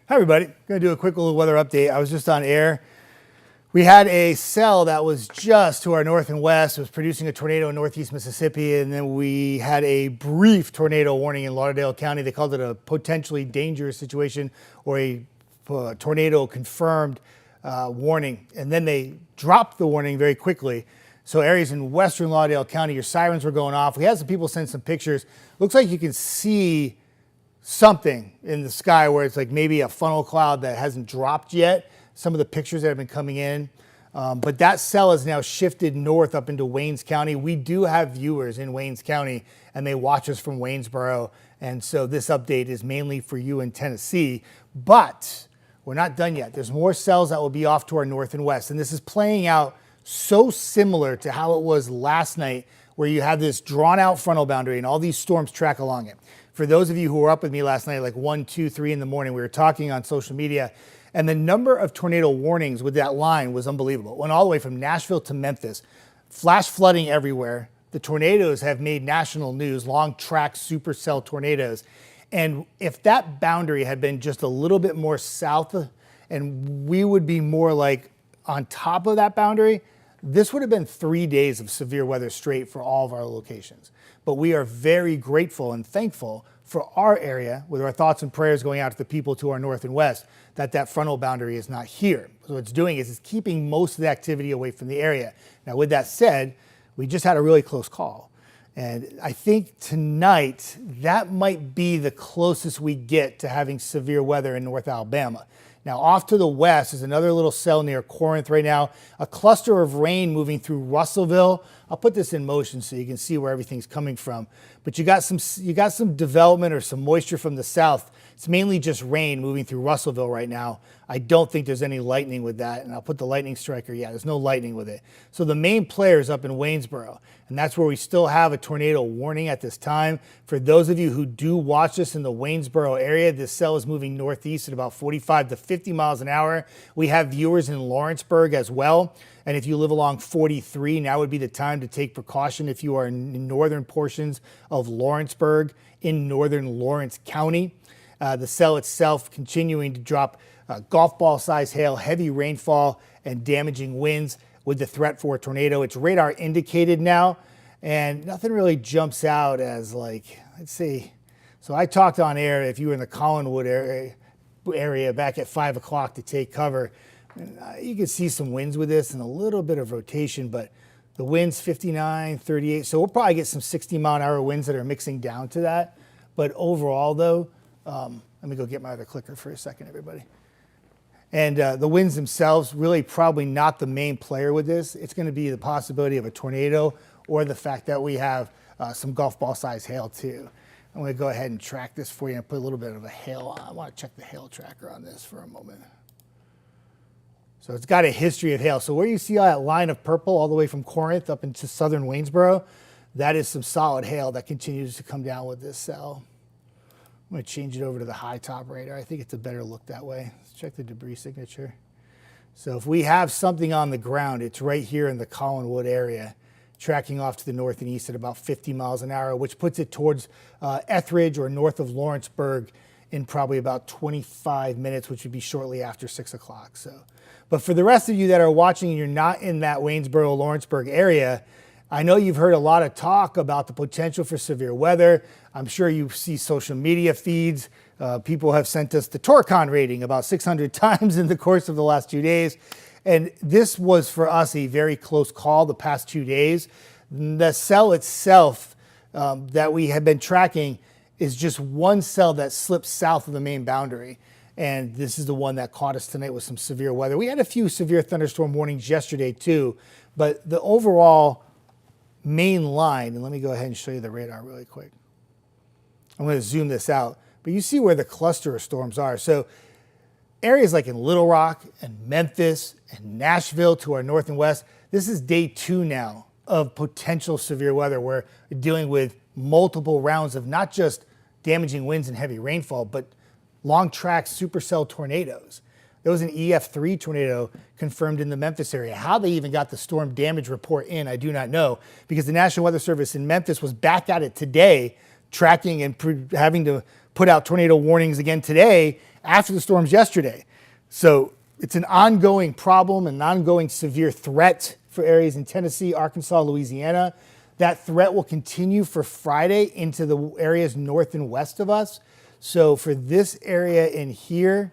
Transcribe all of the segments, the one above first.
Hi everybody, going to do a quick little weather update. I was just on air. We had a cell that was just to our north and west. It was producing a tornado in northeast Mississippi, and then we had a brief tornado warning in Lauderdale County. They called it a potentially dangerous situation or a tornado confirmed warning, and then they dropped the warning very quickly. So areas in western Lauderdale County, your sirens were going off. We had some people send some pictures. Looks like you can see something in the sky where it's like maybe a funnel cloud that hasn't dropped yet. Some of the pictures that have been coming in. But that cell has now shifted north up into Waynes County. We do have viewers in Waynes County and they watch us from Waynesboro. And so this update is mainly for you in Tennessee, but we're not done yet. There's more cells that will be off to our north and west. And this is playing out so similar to how it was last night, where you have this drawn out frontal boundary and all these storms track along it. For those of you who were up with me last night, like 1, 2, 3 in the morning, we were talking on social media, and the number of tornado warnings with that line was unbelievable. It went all the way from Nashville to Memphis, flash flooding everywhere. The tornadoes have made national news, long track supercell tornadoes. And if that boundary had been just a little bit more south and we would be more like on top of that boundary, this would have been 3 days of severe weather straight for all of our locations. But we are very grateful and thankful for our area, with our thoughts and prayers going out to the people to our north and west, that that frontal boundary is not here. So what it's doing is it's keeping most of the activity away from the area. Now, with that said, we just had a really close call. And I think tonight, that might be the closest we get to having severe weather in North Alabama. Now, off to the west is another little cell near Corinth right now, a cluster of rain moving through Russellville. I'll put this in motion so you can see where everything's coming from. But you got some development or some moisture from the south. It's mainly just rain moving through Russellville right now. I don't think there's any lightning with that. And I'll put the lightning striker. Yeah, there's no lightning with it. So the main player is up in Waynesboro. And that's where we still have a tornado warning at this time. For those of you who do watch this in the Waynesboro area, this cell is moving northeast at about 45 to 50 miles an hour. We have viewers in Lawrenceburg as well. And if you live along 43, now would be the time to take precaution if you are in northern portions of Lawrenceburg in northern Lawrence County. The cell itself continuing to drop golf ball size hail, heavy rainfall, and damaging winds with the threat for a tornado. It's radar indicated now, and nothing really jumps out as like, let's see. So I talked on air, if you were in the Collinwood area back at 5 o'clock to take cover. You can see some winds with this and a little bit of rotation, but the winds 59, 38. So we'll probably get some 60-mile-an-hour winds that are mixing down to that. But overall, though, let me go get my other clicker for a second, everybody. And the winds themselves, really probably not the main player with this. It's going to be the possibility of a tornado or the fact that we have some golf ball size hail too. I'm going to go ahead and track this for you and put a little bit of a hail on. I want to check the hail tracker on this for a moment. So it's got a history of hail. So where you see all that line of purple all the way from Corinth up into southern Waynesboro, that is some solid hail that continues to come down with this cell. I'm going to change it over to the high top radar. I think it's a better look that way. Let's check the debris signature. So if we have something on the ground, it's right here in the Collinwood area, tracking off to the north and east at about 50 miles an hour, which puts it towards Etheridge or north of Lawrenceburg in probably about 25 minutes, which would be shortly after 6 o'clock. So, but for the rest of you that are watching and you're not in that Waynesboro, Lawrenceburg area, I know you've heard a lot of talk about the potential for severe weather. I'm sure you see social media feeds. People have sent us the Torcon rating about 600 times in the course of the last 2 days. And this was for us a very close call the past 2 days. The cell itself that we have been tracking is just one cell that slips south of the main boundary. And this is the one that caught us tonight with some severe weather. We had a few severe thunderstorm warnings yesterday too, but the overall main line, and let me go ahead and show you the radar really quick. I'm going to zoom this out, but you see where the cluster of storms are. So areas like in Little Rock and Memphis and Nashville to our north and west, this is day 2 now of potential severe weather where we're dealing with multiple rounds of not just damaging winds and heavy rainfall, but long track supercell tornadoes. There was an EF3 tornado confirmed in the Memphis area. How they even got the storm damage report in, I do not know, because the National Weather Service in Memphis was back at it today, tracking and having to put out tornado warnings again today after the storms yesterday. So it's an ongoing problem, an ongoing severe threat for areas in Tennessee, Arkansas, Louisiana. That threat will continue for Friday into the areas north and west of us. So for this area in here,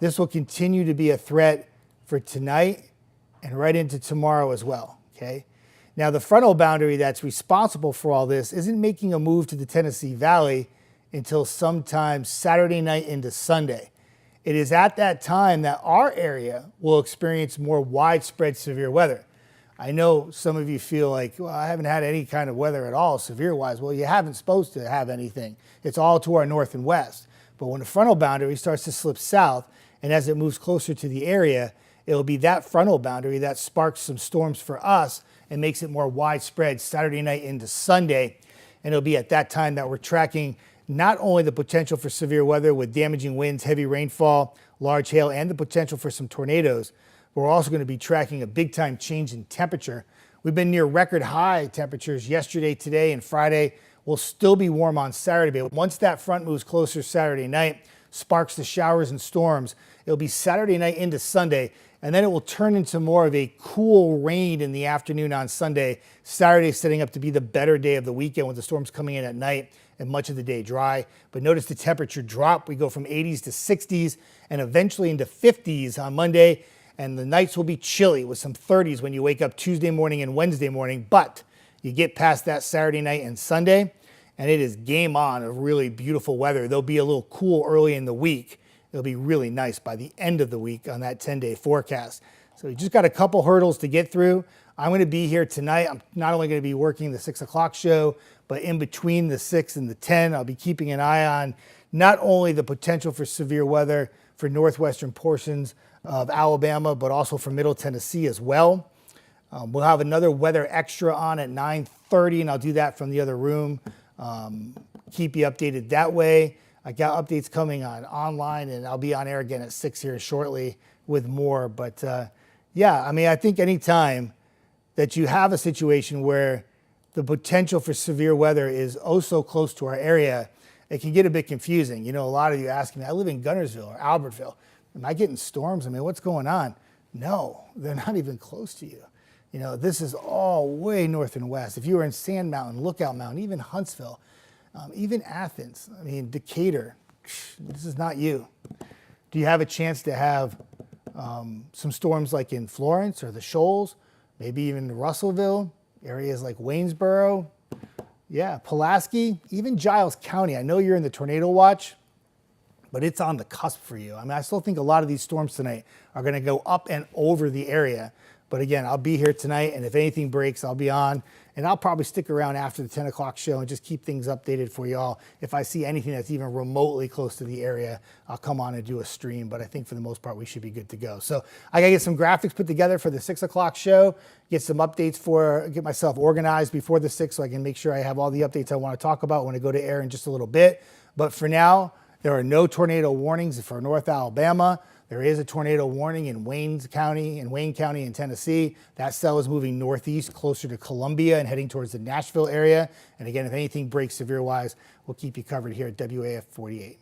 this will continue to be a threat for tonight and right into tomorrow as well, okay? Now the frontal boundary that's responsible for all this isn't making a move to the Tennessee Valley until sometime Saturday night into Sunday. It is at that time that our area will experience more widespread severe weather. I know some of you feel like, well, I haven't had any kind of weather at all, severe-wise. Well, you haven't supposed to have anything. It's all to our north and west. But when the frontal boundary starts to slip south, and as it moves closer to the area, it'll be that frontal boundary that sparks some storms for us and makes it more widespread Saturday night into Sunday. And it'll be at that time that we're tracking not only the potential for severe weather with damaging winds, heavy rainfall, large hail, and the potential for some tornadoes, we're also going to be tracking a big time change in temperature. We've been near record high temperatures yesterday, today, and Friday. We'll still be warm on Saturday, but once that front moves closer Saturday night, sparks the showers and storms, it'll be Saturday night into Sunday, and then it will turn into more of a cool rain in the afternoon on Sunday. Saturday setting up to be the better day of the weekend with the storms coming in at night and much of the day dry. But notice the temperature drop. We go from 80s to 60s and eventually into 50s on Monday. And the nights will be chilly with some 30s when you wake up Tuesday morning and Wednesday morning. But you get past that Saturday night and Sunday, and it is game on of really beautiful weather. There'll be a little cool early in the week. It'll be really nice by the end of the week on that 10-day forecast. So we just got a couple hurdles to get through. I'm going to be here tonight. I'm not only going to be working the 6 o'clock show, but in between the 6 and the 10, I'll be keeping an eye on not only the potential for severe weather for northwestern portions of Alabama, but also for Middle Tennessee as well. We'll have another weather extra on at 9:30, and I'll do that from the other room. Keep you updated that way. I got updates coming on online, and I'll be on air again at 6 here shortly with more. But yeah, I mean, I think anytime that you have a situation where the potential for severe weather is oh so close to our area, it can get a bit confusing. You know, a lot of you ask me, I live in Guntersville or Albertville. Am I getting storms? I mean, what's going on? No, they're not even close to you. You know, this is all way north and west. If you were in Sand Mountain, Lookout Mountain, even Huntsville, even Athens, I mean, Decatur, this is not you. Do you have a chance to have some storms like in Florence or the Shoals, maybe even Russellville, areas like Waynesboro? Yeah, Pulaski, even Giles County. I know you're in the tornado watch, but it's on the cusp for you. I mean, I still think a lot of these storms tonight are going to go up and over the area. But again, I'll be here tonight, and if anything breaks, I'll be on. And I'll probably stick around after the 10 o'clock show and just keep things updated for y'all. If I see anything that's even remotely close to the area, I'll come on and do a stream. But I think for the most part, we should be good to go. So I got to get some graphics put together for the 6 o'clock show, get some updates get myself organized before the 6 so I can make sure I have all the updates I want to talk about when I go to air in just a little bit. But for now, there are no tornado warnings for North Alabama. There is a tornado warning in Wayne County in Tennessee. That cell is moving northeast closer to Columbia and heading towards the Nashville area. And again, if anything breaks severe-wise, we'll keep you covered here at WAFF 48.